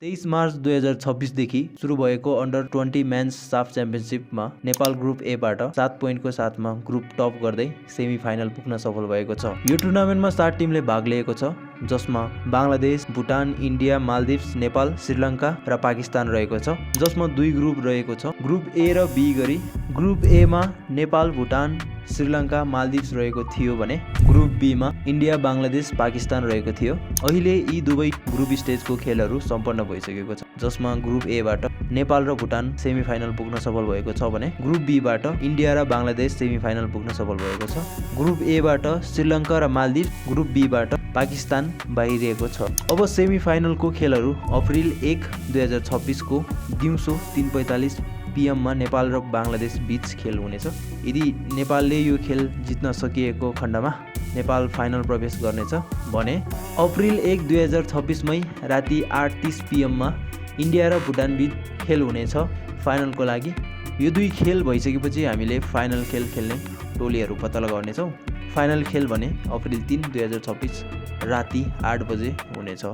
23 March 2026 देखि सुरु भएको अन्डर 20 मेन्स साफ च्याम्पियनसिपमा नेपाल ग्रुप ए बाट 7 पोइन्टको साथमा ग्रुप टप गर्दै सेमी फाइनल पुग्न सफल भएको छ। यो टुर्नामेन्टमा 7 टिमले भाग लिएको छ, जसमा बङ्गलादेश, भुटान, इन्डिया, मालदिभ्स, नेपाल, श्रीलङ्का र पाकिस्तान रहेको छ, जसमा 2 ग्रुप रहेको छ, ग्रुप ए र बी गरी। ग्रुप ए मा नेपाल, भुटान, श्रीलङ्का, मालदिभ्स रहेको थियो भने ग्रुप बी मा इन्डिया, बङ्गलादेश, पाकिस्तान रहेको थियो। अहिले यी दुवै ग्रुप स्टेजको खेलहरू सम्पन्न भइसकेको छ, जसमा ग्रुप ए बाट नेपाल र भुटान सेमी फाइनल पुग्न सफल भएको छ भने ग्रुप बी बाट इन्डिया र बङ्गलादेश सेमी फाइनल पुग्न सफल भएको छ। ग्रुप ए बाट श्रीलङ्का र मालदिभ्स, ग्रुप बी बाट पाकिस्तान बाहिरिएको छ। अब सेमी फाइनलको खेलहरू अप्रिल 1, 2026 को दिउँसो 3:45 PM मा नेपाल र बङ्गलादेश बीच खेल हुनेछ। यदि नेपालले यो खेल जित्न सकिएको खण्डमा नेपाल फाइनल प्रवेश गर्नेछ भने अप्रिल 1, 2026 मै राति 8:30 PM मा इन्डिया र भुटान बीच खेल हुनेछ फाइनलको लागि। यो 2 खेल भइसकेपछि हामीले फाइनल खेल खेल्ने टोलीहरू पत्ता लगाउनेछौँ। फाइनल खेल भने अप्रिल 3, 2026 राति 8 बजे हुनेछ।